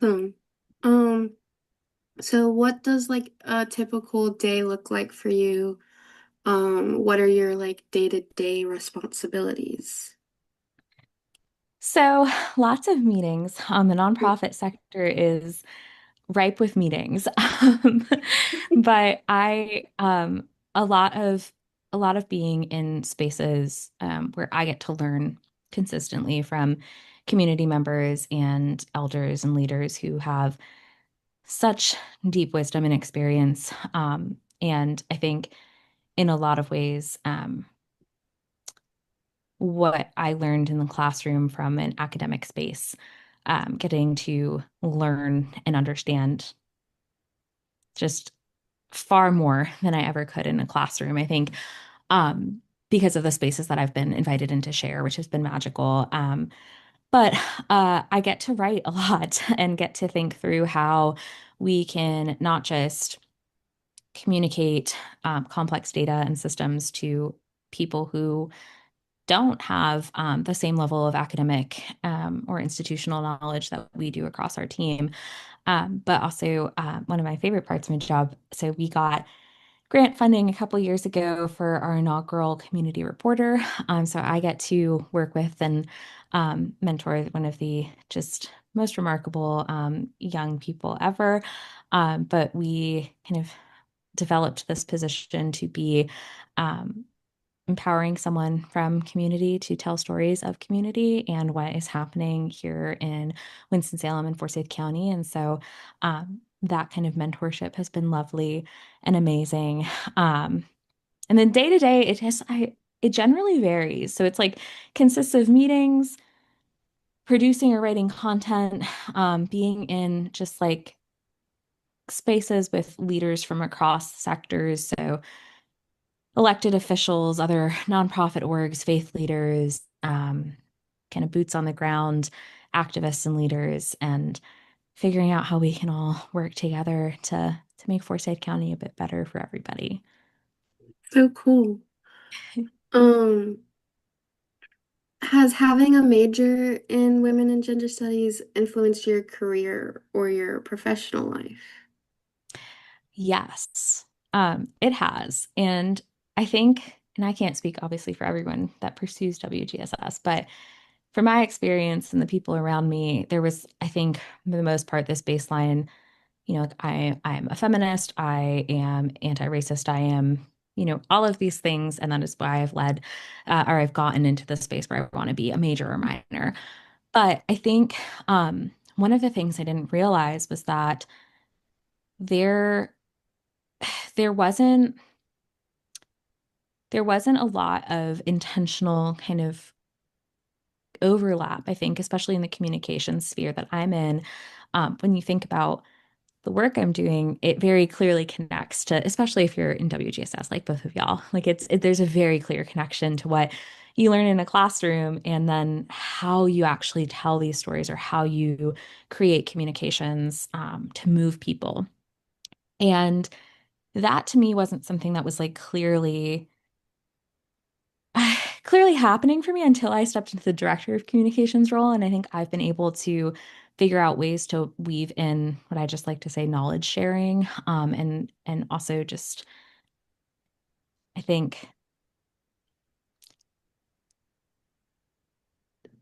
Awesome. Um, so what does like a typical day look like for you? What are your like day-to-day responsibilities? So, lots of meetings. The nonprofit sector is ripe with meetings. But a lot of a lot of being in spaces where I get to learn consistently from community members and elders and leaders who have such deep wisdom and experience. And I think in a lot of ways, what I learned in the classroom from an academic space, getting to learn and understand just far more than I ever could in a classroom. I think um, because of the spaces that I've been invited in to share, which has been magical. But I get to write a lot and get to think through how we can not just communicate complex data and systems to people who don't have the same level of academic or institutional knowledge that we do across our team. But also, one of my favorite parts of my job. So, we got grant funding a couple years ago for our inaugural community reporter. So, I get to work with and mentor one of the just most remarkable young people ever. But we kind of developed this position to be um, empowering someone from community to tell stories of community and what is happening here in Winston-Salem and Forsyth County. And so that kind of mentorship has been lovely and amazing. Um, and then day to day, it generally varies. So it's like consists of meetings, producing or writing content, being in just like spaces with leaders from across sectors. So elected officials, other nonprofit orgs, faith leaders, kind of boots on the ground activists and leaders, and figuring out how we can all work together to make Forsyth County a bit better for everybody. So cool. Um, has having a major in women and gender studies influenced your career or your professional life? Yes, it has. And I think, and I can't speak obviously for everyone that pursues WGSS, but from my experience and the people around me, there was, I think, for the most part, this baseline, like I'm a feminist, I am anti-racist, I am, all of these things, and that is why I've led or I've gotten into the space where I want to be a major or minor. But I think one of the things I didn't realize was that there there wasn't there wasn't a lot of intentional kind of overlap, I think, especially in the communication sphere that I'm in. When you think about the work I'm doing, it very clearly connects to, especially if you're in WGSS, like both of y'all, like there's a very clear connection to what you learn in a classroom and then how you actually tell these stories or how you create communications to move people. And that to me wasn't something that was like clearly happening for me until I stepped into the director of communications role. And I think I've been able to figure out ways to weave in what I just like to say knowledge sharing, and also just I think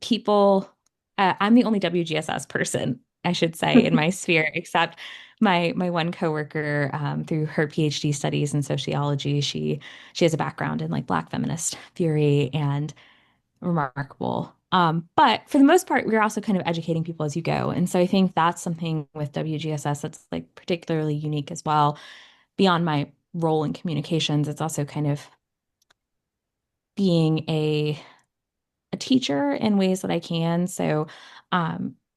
people I'm the only WGSS person, I should say, in my sphere, except my one coworker through her PhD studies in sociology, she has a background in like Black feminist theory and remarkable. But for the most part, we're also kind of educating people as you go. And so I think that's something with WGSS that's like particularly unique as well. Beyond my role in communications, it's also kind of being a teacher in ways that I can. So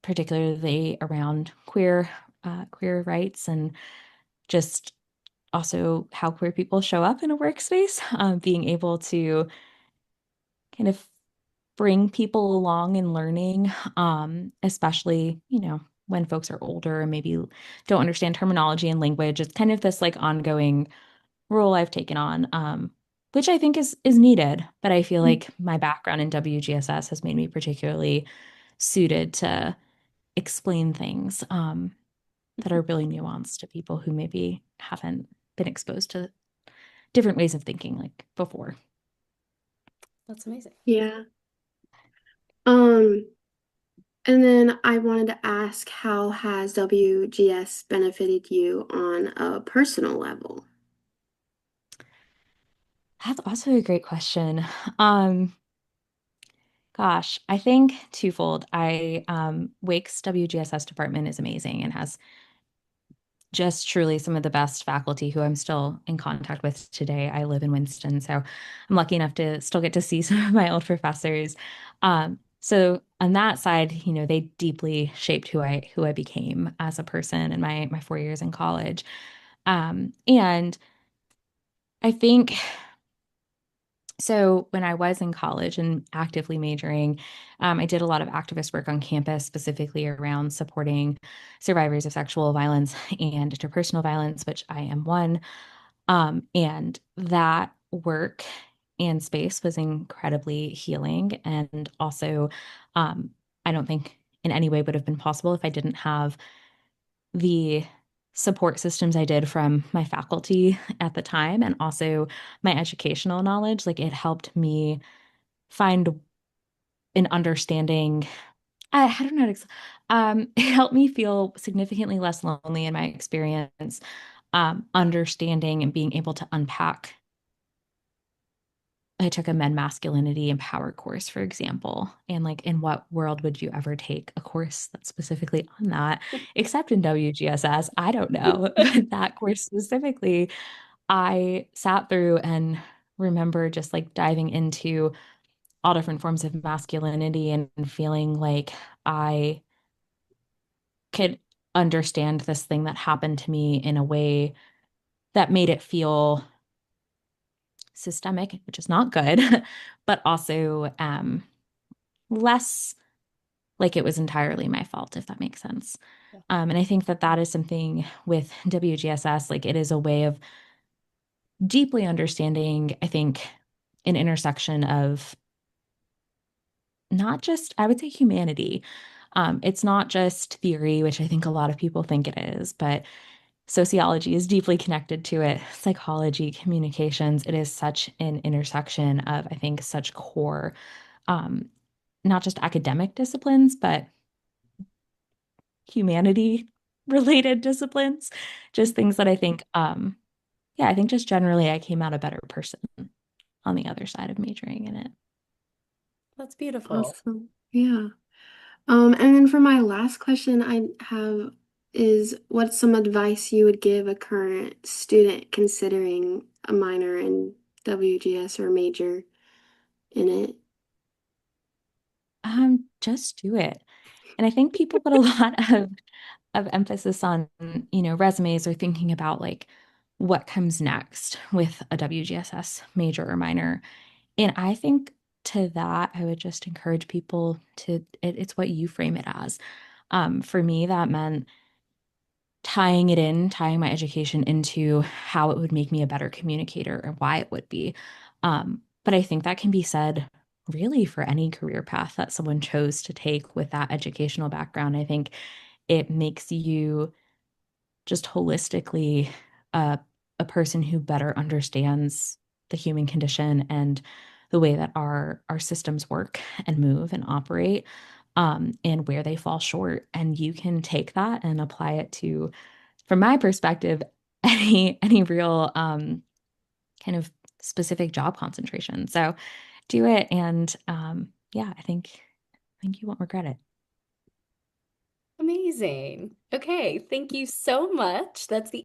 particularly around queer rights and just also how queer people show up in a workspace, being able to kind of bring people along in learning, especially, when folks are older and maybe don't understand terminology and language. It's kind of this like ongoing role I've taken on, which I think is needed. But I feel like my background in WGSS has made me particularly suited to explain things that are really nuanced to people who maybe haven't been exposed to different ways of thinking like before. That's amazing. Yeah. Um, and then I wanted to ask, how has WGS benefited you on a personal level? That's also a great question. Um, Gosh, I think twofold. Wake's WGSS department is amazing and has just truly some of the best faculty who I'm still in contact with today. I live in Winston, so I'm lucky enough to still get to see some of my old professors. So on that side, they deeply shaped who I became as a person in my 4 years in college. And I think so when I was in college and actively majoring, I did a lot of activist work on campus, specifically around supporting survivors of sexual violence and interpersonal violence, which I am one. And that work and space was incredibly healing. And also, um, I don't think in any way would have been possible if I didn't have the support systems I did from my faculty at the time and also my educational knowledge. Like it helped me find an understanding. I don't know. It helped me feel significantly less lonely in my experience, understanding and being able to unpack. I took a men masculinity and power course, for example. And like, in what world would you ever take a course that's specifically on that, except in WGSS? I don't know. But that course specifically, I sat through and remember just like diving into all different forms of masculinity and feeling like I could understand this thing that happened to me in a way that made it feel systemic, which is not good, but also less like it was entirely my fault, if that makes sense. Yeah. And I think that that is something with WGSS, like it is a way of deeply understanding, I think, an intersection of not just, I would say, humanity. It's not just theory, which I think a lot of people think it is, but sociology is deeply connected to it, psychology, communications. It is such an intersection of, I think, such core, um, not just academic disciplines, but humanity related disciplines, just things that I think, yeah, I think just generally I came out a better person on the other side of majoring in it. That's beautiful. Awesome. Yeah. And then for my last question I have is, what's some advice you would give a current student considering a minor in WGS or major in it? Just do it. And I think people put a lot of emphasis on, resumes or thinking about like what comes next with a WGSS major or minor. And I think to that, I would just encourage people it's what you frame it as. For me, that meant tying my education into how it would make me a better communicator or why it would be. But I think that can be said really for any career path that someone chose to take with that educational background. I think it makes you just holistically uh, a person who better understands the human condition and the way that our systems work and move and operate, and where they fall short. And you can take that and apply it to, from my perspective, any real kind of specific job concentration. So do it, and yeah, I think you won't regret it. Amazing. Okay, thank you so much. That's the